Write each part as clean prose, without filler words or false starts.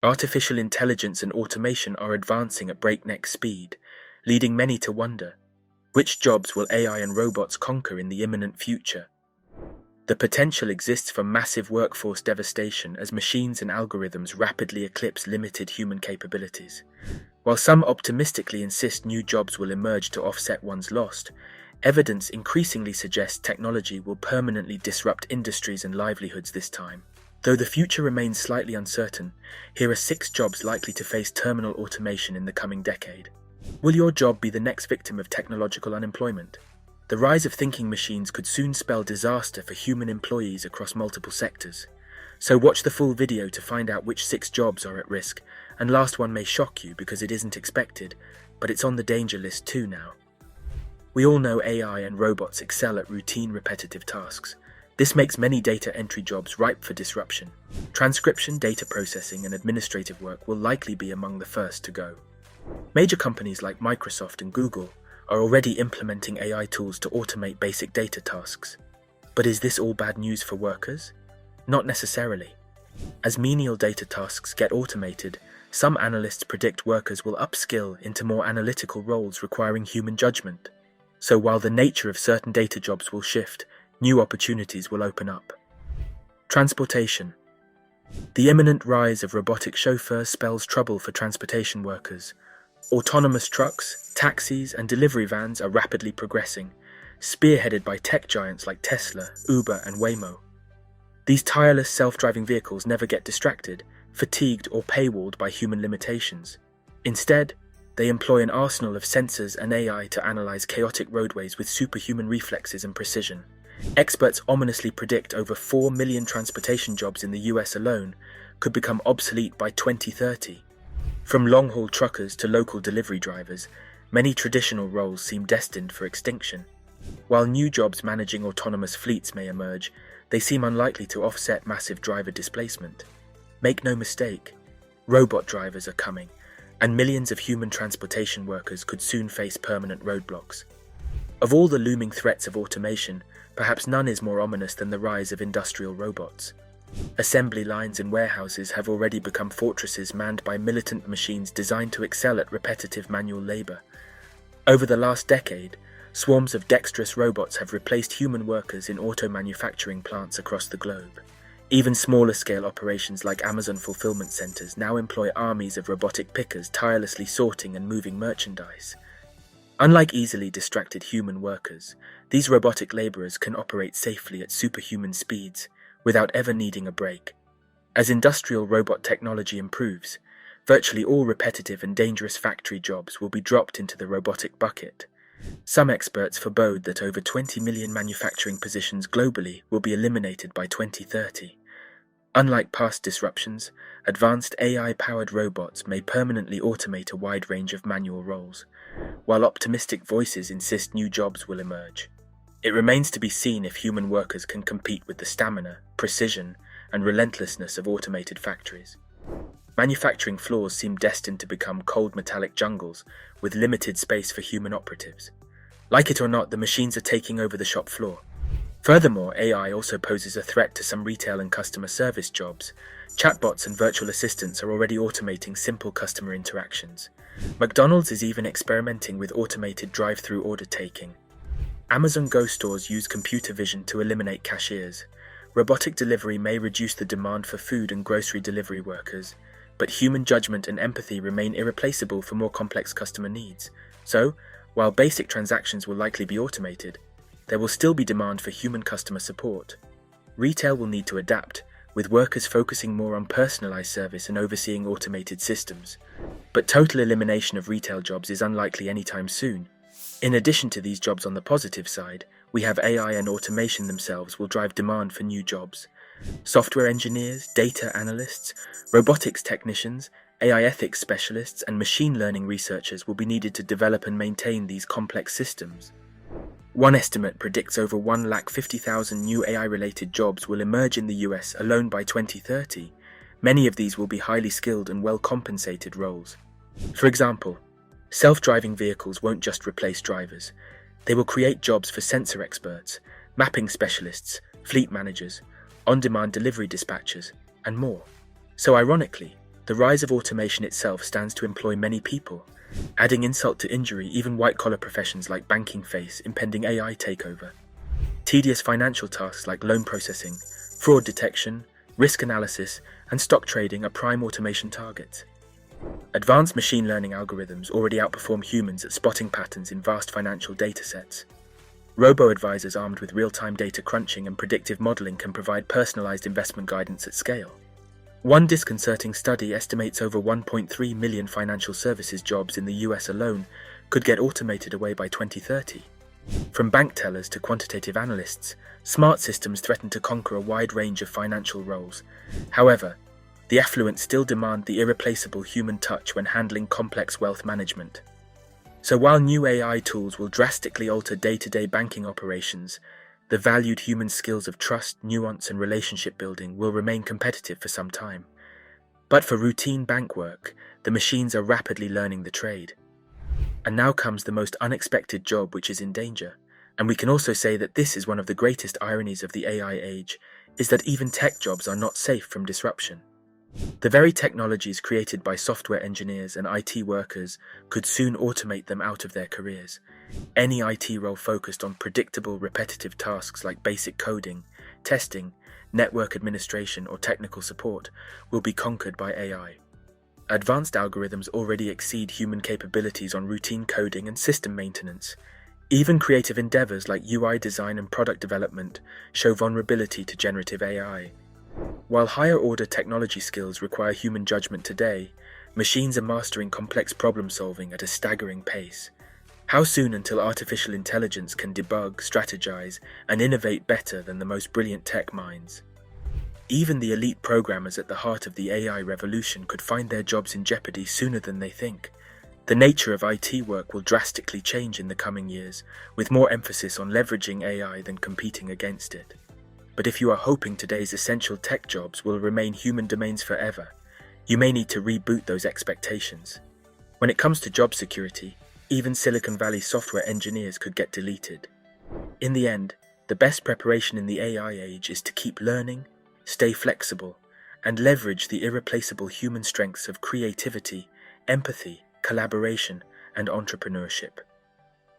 Artificial intelligence and automation are advancing at breakneck speed, leading many to wonder, which jobs will AI and robots conquer in the imminent future? The potential exists for massive workforce devastation as machines and algorithms rapidly eclipse limited human capabilities. While some optimistically insist new jobs will emerge to offset ones lost, evidence increasingly suggests technology will permanently disrupt industries and livelihoods this time. Though the future remains slightly uncertain, here are 6 jobs likely to face terminal automation in the coming decade. Will your job be the next victim of technological unemployment? The rise of thinking machines could soon spell disaster for human employees across multiple sectors. So watch the full video to find out which 6 jobs are at risk, and last one may shock you because it isn't expected, but it's on the danger list too now. We all know AI and robots excel at routine repetitive tasks. This makes many data entry jobs ripe for disruption. Transcription, data processing, and administrative work will likely be among the first to go. Major companies like Microsoft and Google are already implementing AI tools to automate basic data tasks. But is this all bad news for workers? Not necessarily. As menial data tasks get automated, some analysts predict workers will upskill into more analytical roles requiring human judgment. So while the nature of certain data jobs will shift, new opportunities will open up. Transportation. The imminent rise of robotic chauffeurs spells trouble for transportation workers. Autonomous trucks, taxis, and delivery vans are rapidly progressing, spearheaded by tech giants like Tesla, Uber, and Waymo. These tireless self-driving vehicles never get distracted, fatigued, or paywalled by human limitations. Instead, they employ an arsenal of sensors and AI to analyze chaotic roadways with superhuman reflexes and precision. Experts ominously predict over 4 million transportation jobs in the US alone could become obsolete by 2030. From long-haul truckers to local delivery drivers, many traditional roles seem destined for extinction. While new jobs managing autonomous fleets may emerge, they seem unlikely to offset massive driver displacement. Make no mistake, robot drivers are coming, and millions of human transportation workers could soon face permanent roadblocks. Of all the looming threats of automation, perhaps none is more ominous than the rise of industrial robots. Assembly lines and warehouses have already become fortresses manned by militant machines designed to excel at repetitive manual labor. Over the last decade, swarms of dexterous robots have replaced human workers in auto manufacturing plants across the globe. Even smaller-scale operations like Amazon fulfillment centers now employ armies of robotic pickers tirelessly sorting and moving merchandise. Unlike easily distracted human workers, these robotic laborers can operate safely at superhuman speeds without ever needing a break. As industrial robot technology improves, virtually all repetitive and dangerous factory jobs will be dropped into the robotic bucket. Some experts forebode that over 20 million manufacturing positions globally will be eliminated by 2030. Unlike past disruptions, advanced AI-powered robots may permanently automate a wide range of manual roles, while optimistic voices insist new jobs will emerge. It remains to be seen if human workers can compete with the stamina, precision, and relentlessness of automated factories. Manufacturing floors seem destined to become cold metallic jungles with limited space for human operatives. Like it or not, the machines are taking over the shop floor. Furthermore, AI also poses a threat to some retail and customer service jobs. Chatbots and virtual assistants are already automating simple customer interactions. McDonald's is even experimenting with automated drive-through order taking. Amazon Go stores use computer vision to eliminate cashiers. Robotic delivery may reduce the demand for food and grocery delivery workers, but human judgment and empathy remain irreplaceable for more complex customer needs. So, while basic transactions will likely be automated, there will still be demand for human customer support. Retail will need to adapt, with workers focusing more on personalized service and overseeing automated systems. But total elimination of retail jobs is unlikely anytime soon. In addition to these jobs on the positive side, we have AI and automation themselves will drive demand for new jobs. Software engineers, data analysts, robotics technicians, AI ethics specialists, and machine learning researchers will be needed to develop and maintain these complex systems. One estimate predicts over 150,000 new AI-related jobs will emerge in the US alone by 2030. Many of these will be highly skilled and well-compensated roles. For example, self-driving vehicles won't just replace drivers. They will create jobs for sensor experts, mapping specialists, fleet managers, on-demand delivery dispatchers, and more. So ironically, The rise of automation itself stands to employ many people. Adding insult to injury, even white-collar professions like banking face impending AI takeover. Tedious financial tasks like loan processing, fraud detection, risk analysis, and stock trading are prime automation targets. Advanced machine learning algorithms already outperform humans at spotting patterns in vast financial datasets. Robo-advisors armed with real-time data crunching and predictive modeling can provide personalized investment guidance at scale. One disconcerting study estimates over 1.3 million financial services jobs in the US alone could get automated away by 2030. From bank tellers to quantitative analysts, smart systems threaten to conquer a wide range of financial roles. However, the affluent still demand the irreplaceable human touch when handling complex wealth management. So while new AI tools will drastically alter day-to-day banking operations, the valued human skills of trust, nuance, and relationship building will remain competitive for some time. But for routine bank work, the machines are rapidly learning the trade. And now comes the most unexpected job which is in danger. And we can also say that this is one of the greatest ironies of the AI age, is that even tech jobs are not safe from disruption. The very technologies created by software engineers and IT workers could soon automate them out of their careers. Any IT role focused on predictable, repetitive tasks like basic coding, testing, network administration, or technical support will be conquered by AI. Advanced algorithms already exceed human capabilities on routine coding and system maintenance. Even creative endeavors like UI design and product development show vulnerability to generative AI. While higher-order technology skills require human judgment today, machines are mastering complex problem-solving at a staggering pace. How soon until artificial intelligence can debug, strategize, and innovate better than the most brilliant tech minds? Even the elite programmers at the heart of the AI revolution could find their jobs in jeopardy sooner than they think. The nature of IT work will drastically change in the coming years, with more emphasis on leveraging AI than competing against it. But if you are hoping today's essential tech jobs will remain human domains forever, you may need to reboot those expectations. When it comes to job security, even Silicon Valley software engineers could get deleted. In the end, the best preparation in the AI age is to keep learning, stay flexible, and leverage the irreplaceable human strengths of creativity, empathy, collaboration, and entrepreneurship.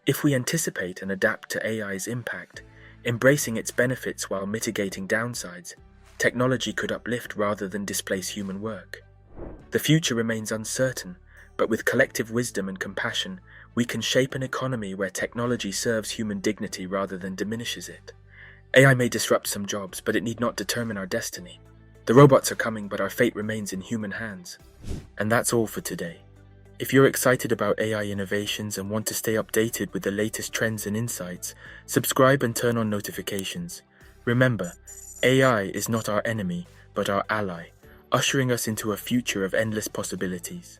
If we anticipate and adapt to AI's impact, embracing its benefits while mitigating downsides, technology could uplift rather than displace human work. The future remains uncertain, but with collective wisdom and compassion, we can shape an economy where technology serves human dignity rather than diminishes it. AI may disrupt some jobs, but it need not determine our destiny. The robots are coming, but our fate remains in human hands. And that's all for today. If you're excited about AI innovations and want to stay updated with the latest trends and insights, subscribe and turn on notifications. Remember, AI is not our enemy, but our ally, ushering us into a future of endless possibilities.